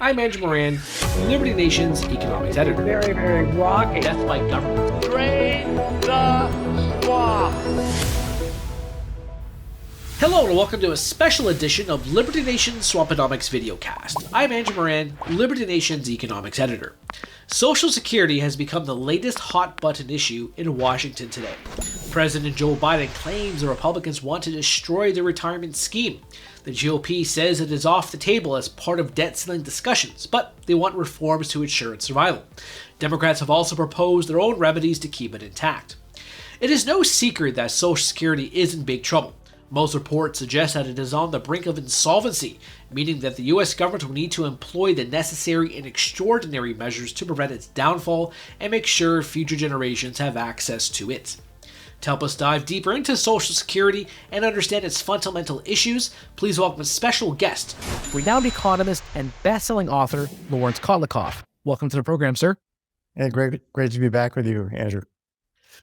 I'm Andrew Moran, Liberty Nation's economics editor. Very, very rocky. Death by government. Drain the swamp. Hello and welcome to a special edition of Liberty Nation's Swamponomics videocast. I'm Andrew Moran, Liberty Nation's economics editor. Social Security has become the latest hot-button issue in Washington today. President Joe Biden claims the Republicans want to destroy the retirement scheme. The GOP says it is off the table as part of debt ceiling discussions, but they want reforms to ensure its survival. Democrats have also proposed their own remedies to keep it intact. It is no secret that Social Security is in big trouble. Most reports suggest that it is on the brink of insolvency, meaning that the U.S. government will need to employ the necessary and extraordinary measures to prevent its downfall and make sure future generations have access to it. To help us dive deeper into Social Security and understand its fundamental issues, please welcome a special guest, Renowned economist and best-selling author, Laurence Kotlikoff. Welcome to the program, sir. Yeah, great to be back with you, Andrew.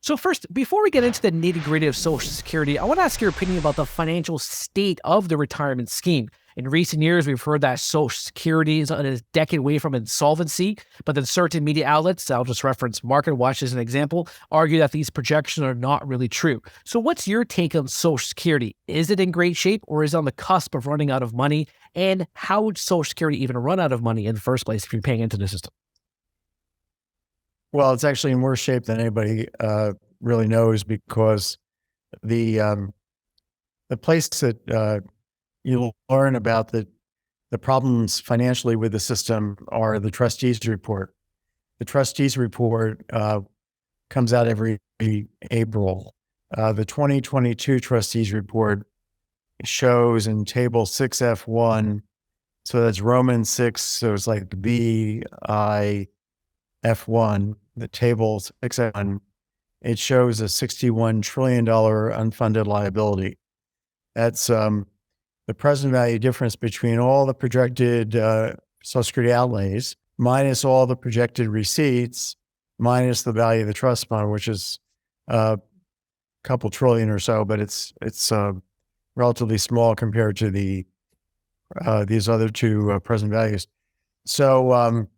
So first, before we get into the nitty-gritty of Social Security, I want to ask your opinion about the financial state of the retirement scheme. In recent years, we've heard that Social Security is a decade away from insolvency, but then certain media outlets, I'll just reference MarketWatch as an example, argue that these projections are not really true. So what's your take on Social Security? Is it in great shape or is it on the cusp of running out of money? And how would Social Security even run out of money in the first place if you're paying into the system? Well, it's actually in worse shape than anybody really knows, because the place that you'll learn about the problems financially with the system are the trustees report. The trustees report comes out every April. The 2022 trustees report shows in table 6F1, so that's Roman 6, so it's like BI F1, the table 6F1, it shows a $61 trillion unfunded liability. That's the present value difference between all the projected Social Security outlays minus all the projected receipts minus the value of the trust fund, which is a couple trillion or so, but it's relatively small compared to the these other two present values. So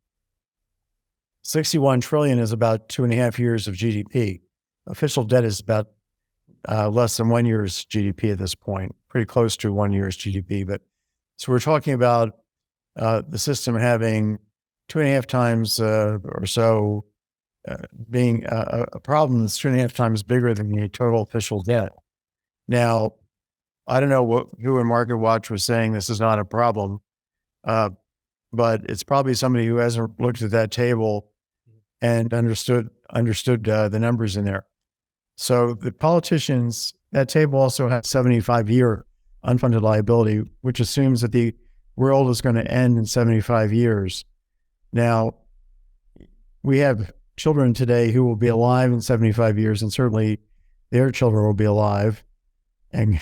61 trillion is about 2.5 years of GDP. Official debt is about less than 1 year's GDP at this point, pretty close to 1 year's GDP. But so we're talking about the system having 2.5 times or so being a problem that's 2.5 times bigger than the total official debt. Now, I don't know who in MarketWatch was saying this is not a problem, but it's probably somebody who hasn't looked at that table and understood the numbers in there. So the politicians, that table also has 75-year unfunded liability, which assumes that the world is going to end in 75 years. Now, we have children today who will be alive in 75 years, and certainly their children will be alive. And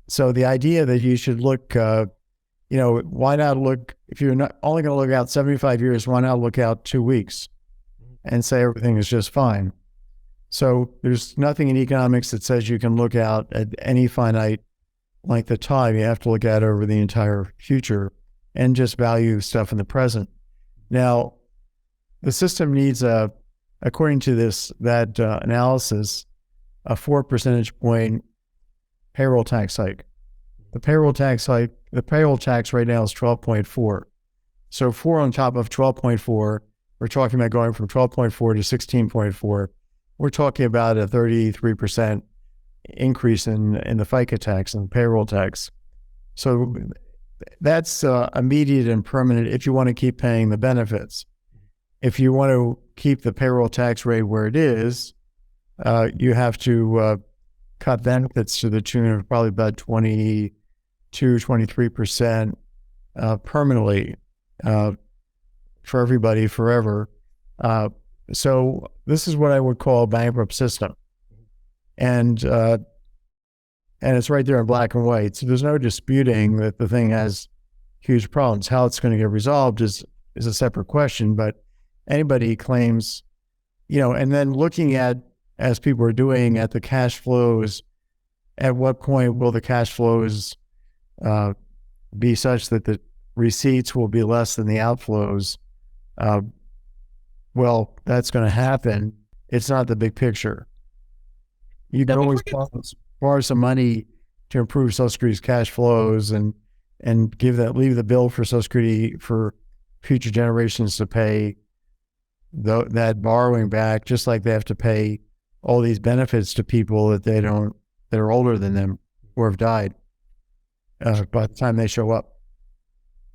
so the idea that you should look, why not look, if you're not only going to look out 75 years, why not look out 2 weeks and say everything is just fine? So there's nothing in economics that says you can look out at any finite length of time. You have to look at over the entire future and just value stuff in the present. Now, the system needs according to that analysis, a 4 percentage point payroll tax hike. The payroll tax right now is 12.4. So 4 on top of 12.4, we're talking about going from 12.4 to 16.4. We're talking about a 33% increase in the FICA tax and payroll tax. So that's immediate and permanent if you want to keep paying the benefits. If you want to keep the payroll tax rate where it is, you have to cut benefits to the tune of probably about 23% permanently for everybody forever. So this is what I would call a bankrupt system. And it's right there in black and white. So there's no disputing that the thing has huge problems. How it's going to get resolved is a separate question, but anybody claims, and then looking at, as people are doing, at the cash flows, at what point will the cash flows be such that the receipts will be less than the outflows. Well, that's going to happen. It's not the big picture. You can always borrow some money to improve Social Security's cash flows and leave the bill for Social Security for future generations to pay that borrowing back, just like they have to pay all these benefits to people that are older than them or have died by the time they show up.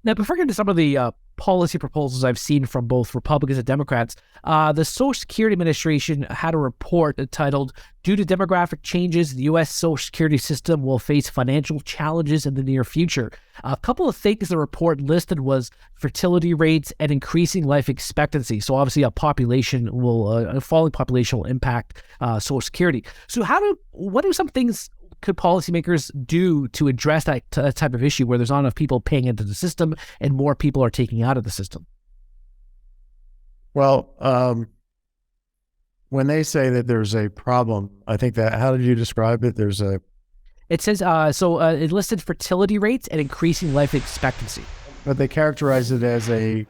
Now, before getting to some of the policy proposals I've seen from both Republicans and Democrats, the Social Security Administration had a report titled, "Due to demographic changes, the U.S. Social Security system will face financial challenges in the near future." A couple of things the report listed was fertility rates and increasing life expectancy. So obviously a falling population will impact Social Security. So what are some things could policymakers do to address that type of issue where there's not enough people paying into the system and more people are taking out of the system? Well, when they say that there's a problem, I think that, how did you describe it? It says, it listed fertility rates and increasing life expectancy. But they characterize it as a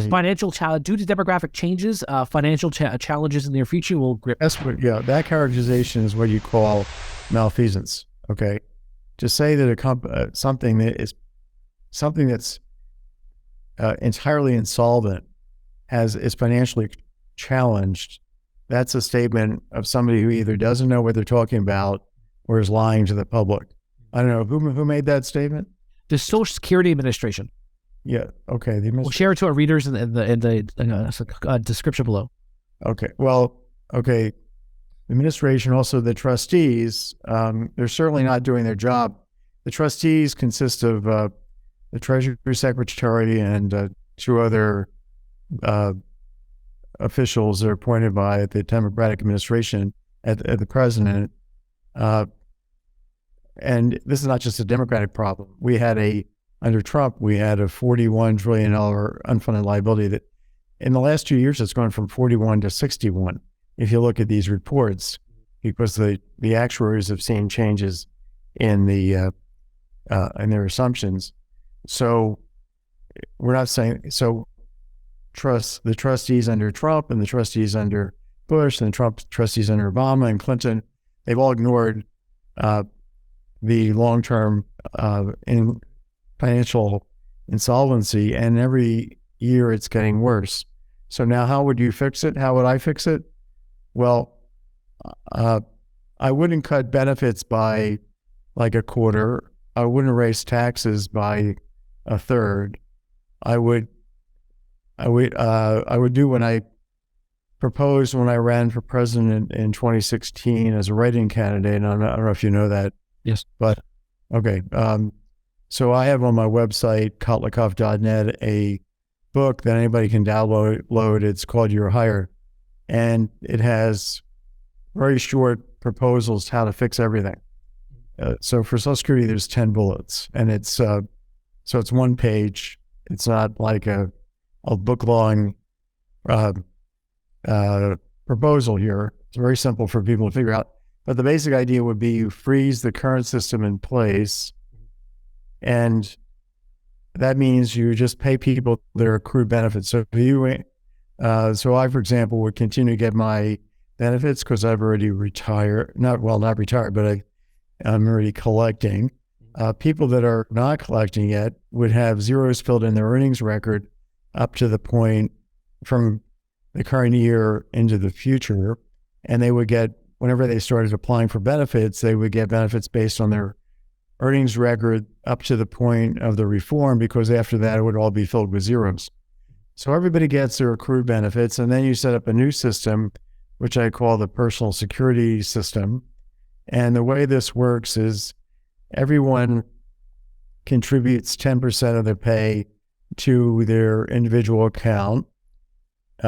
financial challenge due to demographic changes. Financial challenges in the near future will grip. That characterization is what you call malfeasance. Okay, to say that something that's entirely insolvent is financially challenged. That's a statement of somebody who either doesn't know what they're talking about or is lying to the public. I don't know who made that statement. The Social Security Administration. Yeah. Okay. We'll share it to our readers in the description below. Okay. Well. Okay. The administration, also the trustees, they're certainly not doing their job. The trustees consist of the Treasury Secretary and two other officials that are appointed by the Democratic administration at the president. And this is not just a Democratic problem. Under Trump, we had a $41 trillion unfunded liability that in the last 2 years, it's gone from 41 to 61. If you look at these reports, because the actuaries have seen changes in their assumptions. So we're not saying, the trustees under Trump and the trustees under Bush and the trustees under Obama and Clinton, they've all ignored the long-term in financial insolvency, and every year it's getting worse. So now how would you fix it? How would I fix it? Well, I wouldn't cut benefits by like a quarter. I wouldn't raise taxes by a third. I would do what I proposed when I ran for president in 2016 as a write-in candidate. And I don't know if you know that. Yes. But okay. So I have on my website, kotlikoff.net, a book that anybody can download. It's called You're Hired. And it has very short proposals how to fix everything. So for Social Security, there's 10 bullets, and it's one page. It's not like a book-long proposal here. It's very simple for people to figure out. But the basic idea would be you freeze the current system in place, and that means you just pay people their accrued benefits. So so I, for example, would continue to get my benefits because I've already retired. Not retired, but I'm already collecting. People that are not collecting yet would have zeros filled in their earnings record up to the point from the current year into the future. And they would get, whenever they started applying for benefits, they would get benefits based on their earnings record up to the point of the reform, because after that, it would all be filled with zeros. So everybody gets their accrued benefits, and then you set up a new system, which I call the personal security system. And the way this works is everyone contributes 10% of their pay to their individual account.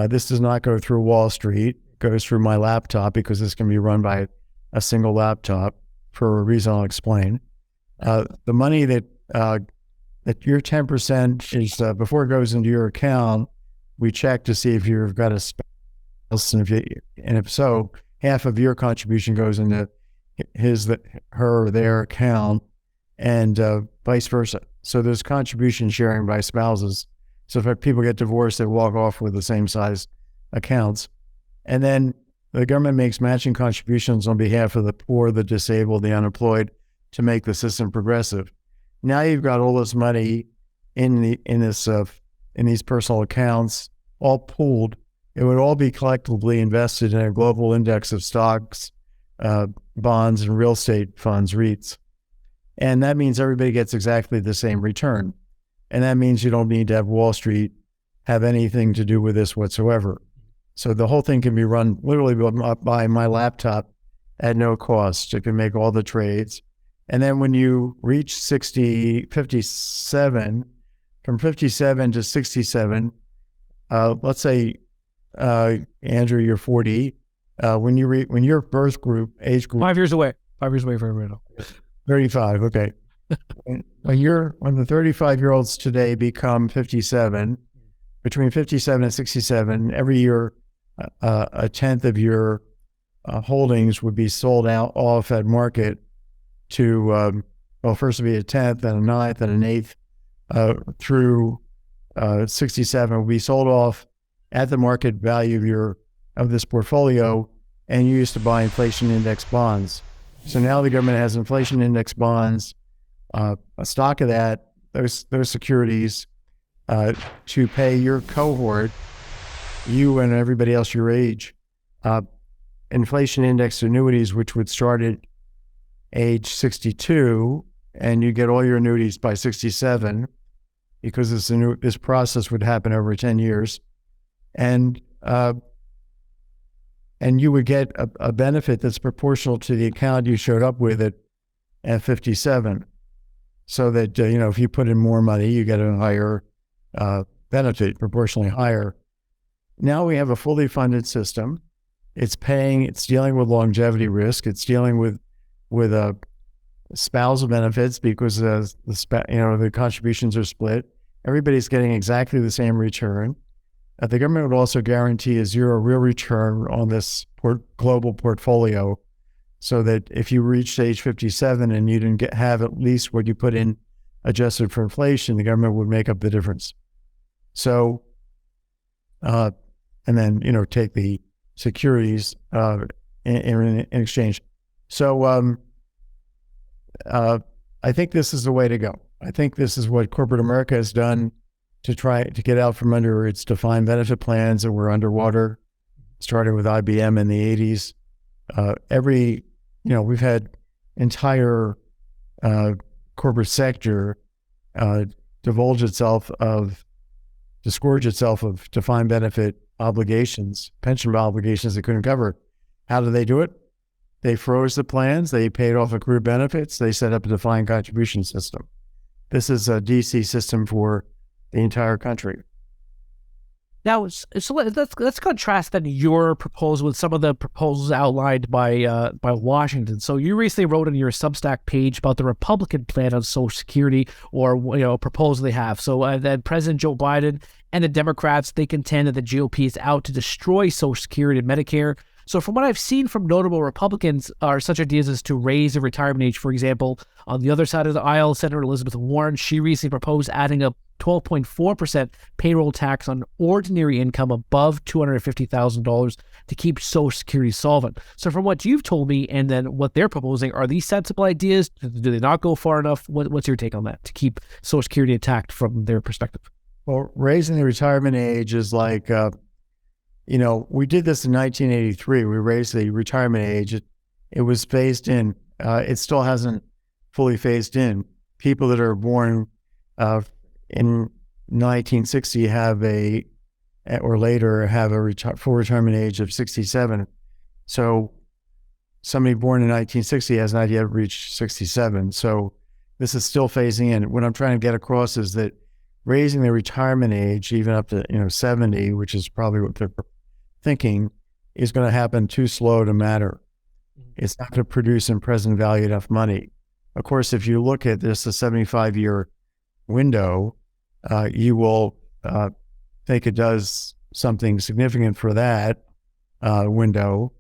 This does not go through Wall Street. It goes through my laptop, because this can be run by a single laptop for a reason I'll explain. The money that your 10% is, before it goes into your account, we check to see if you've got a spouse, and if so, half of your contribution goes into her or their account, and vice versa. So there's contribution sharing by spouses. So if people get divorced, they walk off with the same size accounts. And then the government makes matching contributions on behalf of the poor, the disabled, the unemployed to make the system progressive. Now you've got all this money in these personal accounts, all pooled. It would all be collectively invested in a global index of stocks, bonds, and real estate funds, REITs. And that means everybody gets exactly the same return. And that means you don't need to have Wall Street have anything to do with this whatsoever. So the whole thing can be run literally by my laptop at no cost. It can make all the trades. And then when you reach 57, from 57 to 67, let's say, Andrew, you're 40. When your birth group, age group, 5 years away. 5 years away from everyone else. 35. Okay. when the 35-year-olds today become 57, between 57 and 67, every year, a tenth of your holdings would be sold out off at market to, first would be a tenth, then a ninth, then an eighth, through 67 will be sold off at the market value of this portfolio, and you used to buy inflation index bonds. So now the government has inflation index bonds, a stock of that, those securities, to pay your cohort, you and everybody else your age, inflation index annuities, which would start at age 62, and you get all your annuities by 67, because this process would happen over 10 years. And you would get a benefit that's proportional to the account you showed up with at 57. So that, if you put in more money, you get a higher benefit, proportionally higher. Now we have a fully funded system. It's dealing with longevity risk. It's dealing with spousal benefits because the contributions are split. Everybody's getting exactly the same return. The government would also guarantee a zero real return on this global portfolio, so that if you reached age 57 and you didn't have at least what you put in adjusted for inflation, the government would make up the difference. So, and then, take the securities in exchange. So I think this is the way to go. I think this is what corporate America has done to try to get out from under its defined benefit plans that were underwater, starting with IBM in the 80s. We've had entire corporate sector disgorge itself of defined benefit obligations, pension obligations they couldn't cover. How did they do it? They froze the plans. They paid off accrued benefits. They set up a defined contribution system. This is a DC system for the entire country. Now, so let's contrast then your proposal with some of the proposals outlined by Washington. So you recently wrote on your Substack page about the Republican plan on Social Security, or a proposal they have. So then President Joe Biden and the Democrats, they contend that the GOP is out to destroy Social Security and Medicare. So from what I've seen from notable Republicans are such ideas as to raise the retirement age. For example, on the other side of the aisle, Senator Elizabeth Warren, she recently proposed adding a 12.4% payroll tax on ordinary income above $250,000 to keep Social Security solvent. So from what you've told me and then what they're proposing, are these sensible ideas? Do they not go far enough? What's your take on that to keep Social Security intact from their perspective? Well, raising the retirement age is like, we did this in 1983. We raised the retirement age. It was phased in. It still hasn't fully phased in. People that are born in 1960 or later have a full retirement age of 67. So somebody born in 1960 has not yet reached 67. So this is still phasing in. What I'm trying to get across is that raising the retirement age even up to 70, which is probably what they're thinking, is going to happen too slow to matter. It's not going to produce in present value enough money. Of course, if you look at this, a 75-year window, you will think it does something significant for that window.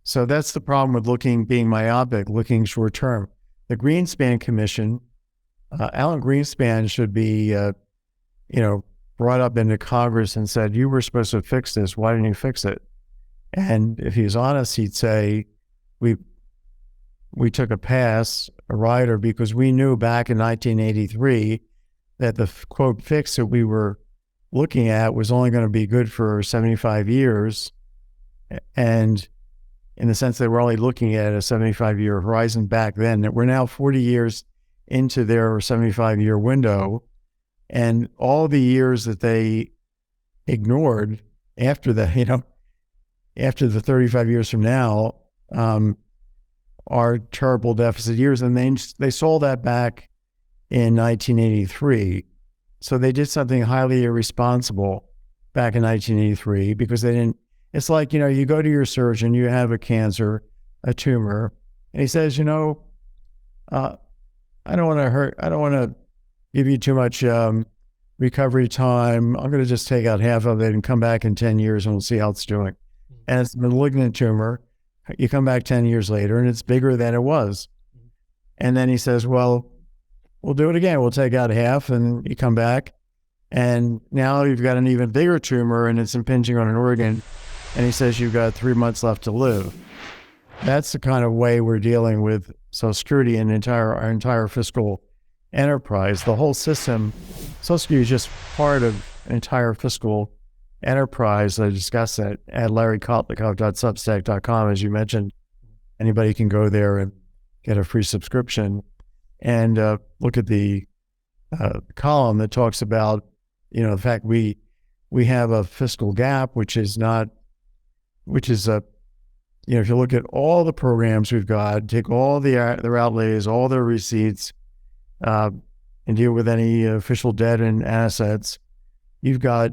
So that's the problem with being myopic, looking short term. The Greenspan Commission Alan Greenspan should be, brought up into Congress and said, you were supposed to fix this. Why didn't you fix it? And if he was honest, he'd say, we took a rider, because we knew back in 1983 that the quote fix that we were looking at was only going to be good for 75 years. And in the sense that we're only looking at a 75-year horizon back then, that we're now 40 years into their 75-year window. And all the years that they ignored after the 35 years from now, are terrible deficit years. And they saw that back in 1983. So they did something highly irresponsible back in 1983 because they didn't. It's like, you go to your surgeon, you have a cancer, a tumor, and he says, I don't want to give you too much recovery time. I'm going to just take out half of it and come back in 10 years and we'll see how it's doing. And it's a malignant tumor. You come back 10 years later and it's bigger than it was. And then he says, well, we'll do it again. We'll take out half, and you come back and now you've got an even bigger tumor and it's impinging on an organ. And he says, you've got 3 months left to live. That's the kind of way we're dealing with Social Security and our entire fiscal enterprise. The whole system, Social Security is just part of an entire fiscal enterprise. I discussed that at larrykotlikoff.substack.com. As you mentioned, anybody can go there and get a free subscription and look at the column that talks about, the fact we have a fiscal gap, which is if you look at all the programs we've got, take all their outlays, all their receipts, and deal with any official debt and assets, you've got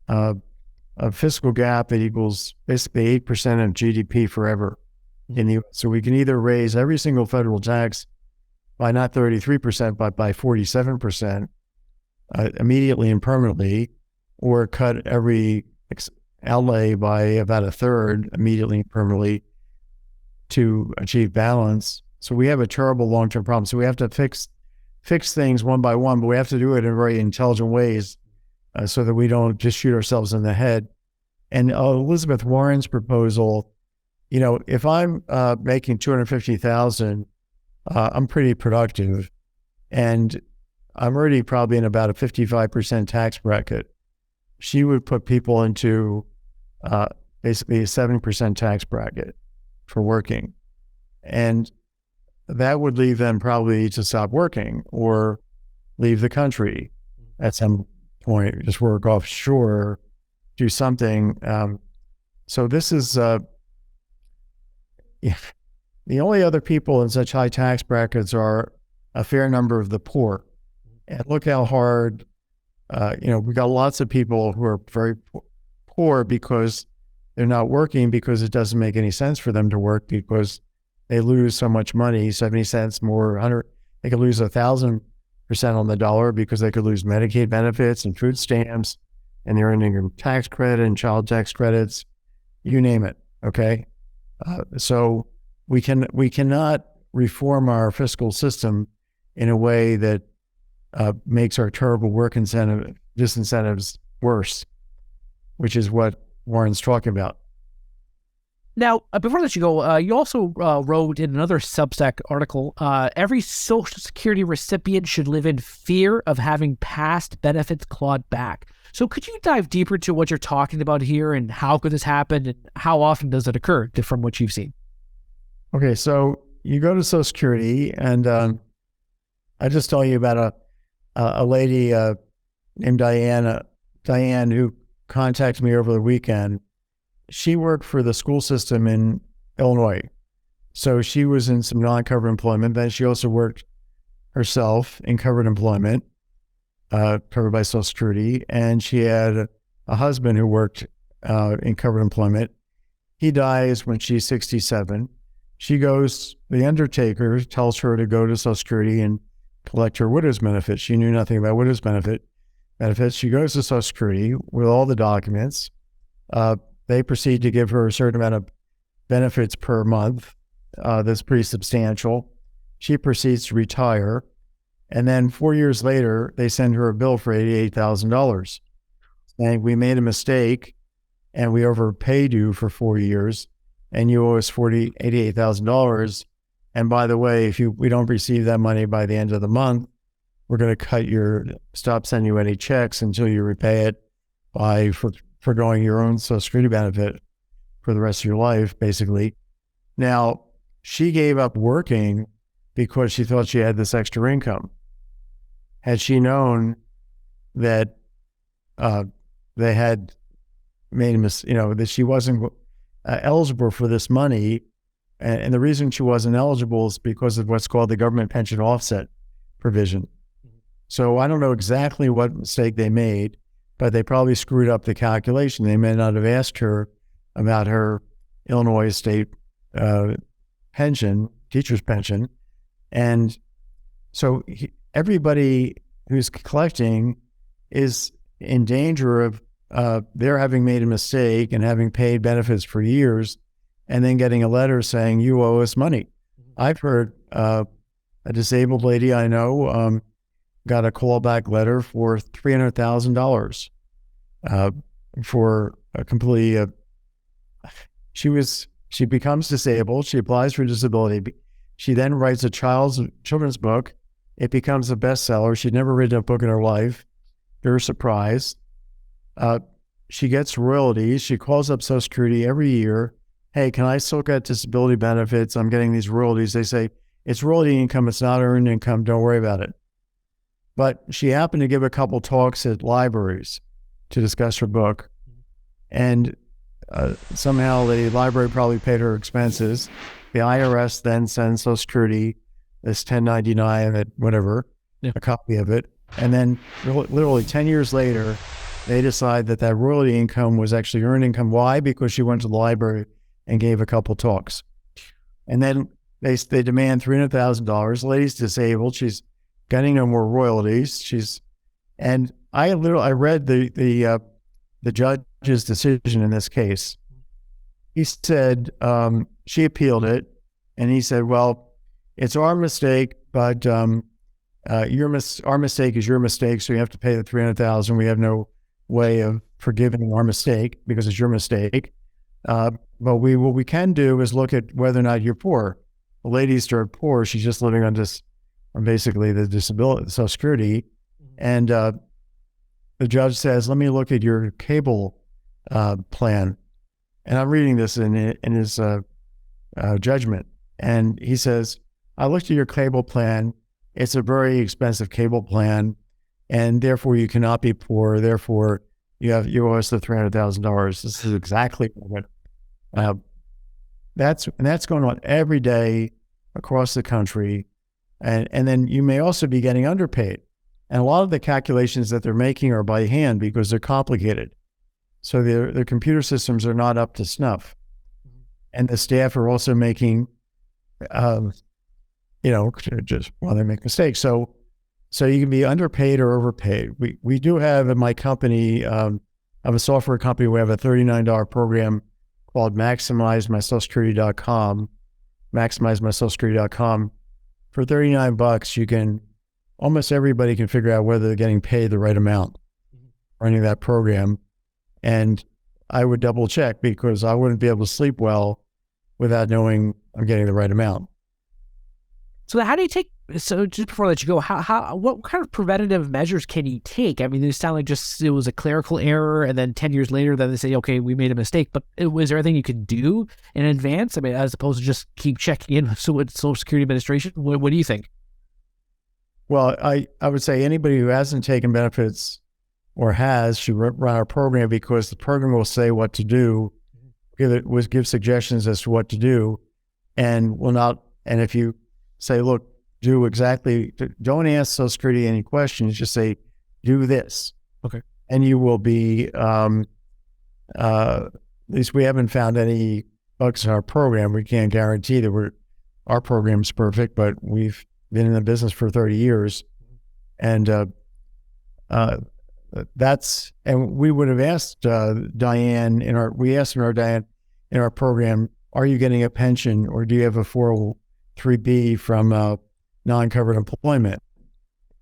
a fiscal gap that equals basically 8% of GDP forever in the U.S. So we can either raise every single federal tax by not 33%, but by 47% immediately and permanently, or cut every outlay by about a third immediately and permanently to achieve balance. So we have a terrible long-term problem. So we have to fix things one by one, but we have to do it in very intelligent ways so that we don't just shoot ourselves in the head. And Elizabeth Warren's proposal, if I'm making $250,000, I'm pretty productive, and I'm already probably in about a 55% tax bracket. She would put people into basically a 7% tax bracket for working. And that would leave them probably to stop working or leave the country at some point, just work offshore, do something. So this is the only other people in such high tax brackets are a fair number of the poor. And look how hard, we got lots of people who are very poor because they're not working, because it doesn't make any sense for them to work, because they lose so much money, 70 cents more, 100, they could lose 1,000% on the dollar because they could lose Medicaid benefits and food stamps, and they're earning a tax credit and child tax credits, you name it, okay? So we cannot reform our fiscal system in a way that makes our terrible work disincentives worse, which is what Warren's talking about. Now, before I let you go, you also wrote in another Substack article, every Social Security recipient should live in fear of having past benefits clawed back. So could you dive deeper to what you're talking about here, and how could this happen, and how often does it occur from what you've seen? Okay, so you go to Social Security, and I just tell you about a lady named Diane, who contacted me over the weekend. She worked for the school system in Illinois. So she was in some non-covered employment. Then she also worked herself in covered employment, covered by Social Security. And she had a husband who worked in covered employment. He dies when she's 67. She goes, the undertaker tells her to go to Social Security and collect her widow's benefits. She knew nothing about widow's benefits. She goes to Social Security with all the documents. They proceed to give her a certain amount of benefits per month. That's pretty substantial. She proceeds to retire. And then 4 years later, they send her a bill for $88,000. And we made a mistake and we overpaid you for 4 years and you owe us $88,000. And by the way, if we don't receive that money by the end of the month, we're going to stop sending you any checks until you repay it by foregoing your own Social Security benefit for the rest of your life, basically. Now, she gave up working because she thought she had this extra income. Had she known that they had made a mistake, that she wasn't eligible for this money, and the reason she wasn't eligible is because of what's called the government pension offset provision. So I don't know exactly what mistake they made, but they probably screwed up the calculation. They may not have asked her about her Illinois state pension, teacher's pension. And so everybody who's collecting is in danger of their having made a mistake and having paid benefits for years and then getting a letter saying, you owe us money. I've heard a disabled lady I know got a callback letter for $300,000 for a completely, she becomes disabled, she applies for disability, she then writes a children's book, it becomes a bestseller, she'd never written a book in her life, to her surprise. She gets royalties, she calls up Social Security every year, hey, can I still get disability benefits? I'm getting these royalties. They say, it's royalty income, it's not earned income, don't worry about it. But she happened to give a couple talks at libraries to discuss her book. And somehow the library probably paid her expenses. The IRS then sends Social Security this 1099, whatever, a copy of it. And then literally 10 years later, they decide that royalty income was actually earned income. Why? Because she went to the library and gave a couple talks. And then they demand $300,000. The lady's disabled. She's getting no more royalties. And I read the judge's decision in this case. He said, she appealed it, and he said, well, it's our mistake, but our mistake is your mistake, so you have to pay the $300,000. We have no way of forgiving our mistake because it's your mistake. But what we can do is look at whether or not you're poor. The lady's dirt poor. She's just living on basically the disability, Social Security. And the judge says, let me look at your cable plan. And I'm reading this in his judgment. And he says, I looked at your cable plan. It's a very expensive cable plan, and therefore you cannot be poor. Therefore, you owe us the $300,000. This is exactly what that's going on every day across the country. And then you may also be getting underpaid. And a lot of the calculations that they're making are by hand because they're complicated. So their computer systems are not up to snuff. And the staff are also making, just while they make mistakes. So you can be underpaid or overpaid. We do have in my company, I have a software company, we have a $39 program called MaximizeMySocialSecurity.com, MaximizeMySocialSecurity.com. For $39, almost everybody can figure out whether they're getting paid the right amount running that program. And I would double check because I wouldn't be able to sleep well without knowing I'm getting the right amount. So just before I let you go, what kind of preventative measures can you take? I mean, they sound like just it was a clerical error, and then 10 years later, then they say, okay, we made a mistake. But was there anything you could do in advance? I mean, as opposed to just keep checking in with Social Security Administration? What do you think? Well, I would say anybody who hasn't taken benefits or should run our program because the program will say what to do, give suggestions as to what to do, and if you say, look, don't ask Social Security any questions, just say, do this. Okay. And you will be, at least we haven't found any bugs in our program. We can't guarantee that our program's perfect, but we've been in the business for 30 years. And and we would have asked Diane in our program, are you getting a pension or do you have a 403B from non-covered employment?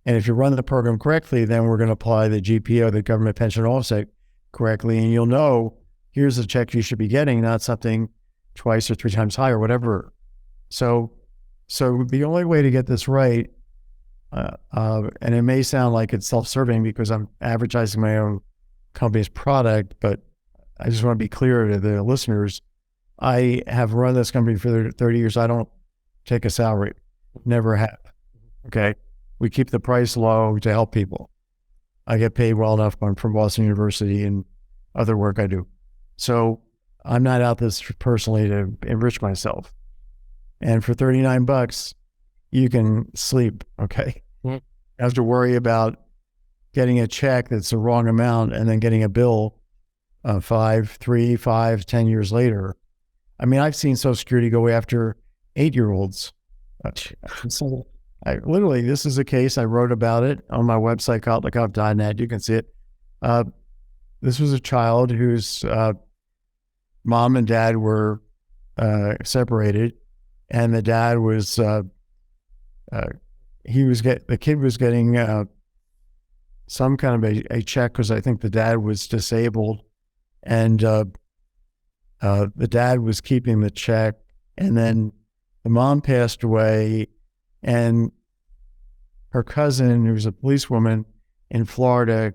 And if you run the program correctly, then we're going to apply the GPO, the government pension offset, correctly. And you'll know, here's the check you should be getting, not something twice or three times higher, whatever. So the only way to get this right, and it may sound like it's self-serving because I'm advertising my own company's product, but I just want to be clear to the listeners. I have run this company for 30 years. I don't take a salary. Never have. Okay. We keep the price low to help people. I get paid well enough. I'm from Boston University and other work I do. So I'm not out this personally to enrich myself. And for $39, you can sleep. Okay. You have to worry about getting a check that's the wrong amount and then getting a bill 3, 5, 10 years later. I mean, I've seen Social Security go after 8-year-olds. So literally, this is a case. I wrote about it on my website, Kotlikoff.net. You can see it. This was a child whose mom and dad were separated, and the dad was the kid was getting some kind of a check because I think the dad was disabled, and the dad was keeping the check, and then the mom passed away, and her cousin, who's a policewoman in Florida,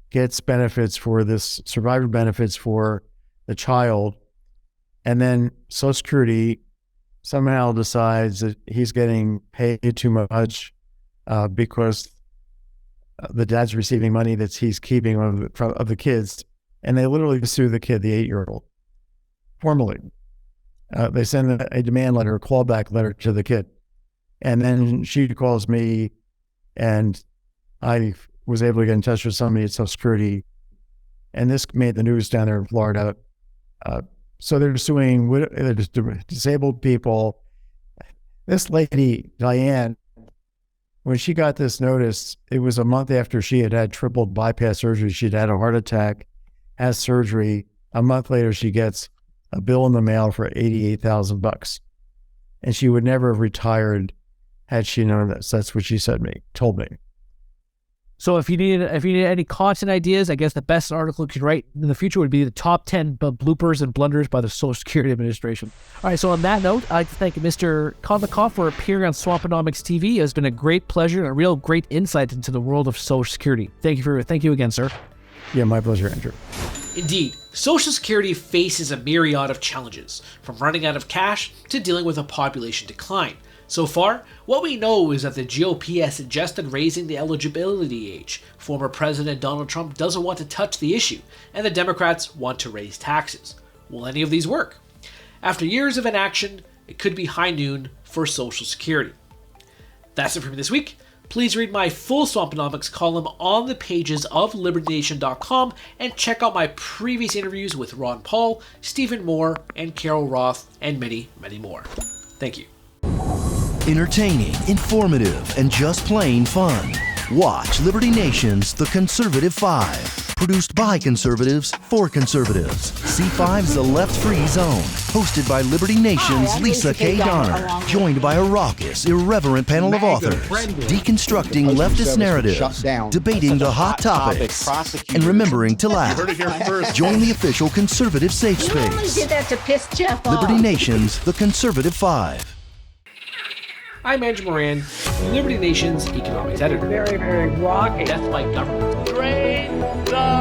gets benefits for this, survivor benefits for the child. And then Social Security somehow decides that he's getting paid too much because the dad's receiving money that he's keeping of the kids. And they literally sue the kid, the 8-year-old, formally. They send a demand letter, a callback letter to the kid. And then she calls me, and I was able to get in touch with somebody at Social Security. And this made the news down there in Florida. So they're suing disabled people. This lady, Diane, when she got this notice, it was a month after she had had triple bypass surgery. She'd had a heart attack, has surgery. A month later, she gets a bill in the mail for $88,000. And she would never have retired had she known this. That's what she told me. So if you need any content ideas, I guess the best article you could write in the future would be the top 10 bloopers and blunders by the Social Security Administration. All right, so on that note, I'd like to thank Mr. Kotlikoff for appearing on Swamponomics TV. It has been a great pleasure and a real great insight into the world of Social Security. Thank you again, sir. Yeah, my pleasure, Andrew. Indeed, Social Security faces a myriad of challenges, from running out of cash to dealing with a population decline. So far, what we know is that the GOP has suggested raising the eligibility age. Former President Donald Trump doesn't want to touch the issue, and the Democrats want to raise taxes. Will any of these work? After years of inaction, it could be high noon for Social Security. That's it for me this week. Please read my full Swamponomics column on the pages of LibertyNation.com and check out my previous interviews with Ron Paul, Stephen Moore, and Carol Roth, and many, many more. Thank you. Entertaining, informative, and just plain fun. Watch Liberty Nation's The Conservative 5. Produced by conservatives for conservatives. C5's The Left Free Zone. Hosted by Liberty Nation's Lisa K. Donner. Joined by a raucous, irreverent panel of authors. Deconstructing leftist narratives. Debating the hot topics. And remembering to laugh. Join the official conservative safe space. You only did that to piss Jeff off. Liberty Nation's The Conservative 5. I'm Andrew Moran, Liberty Nation's economics editor. Very, very rocky. Death by government. Drain the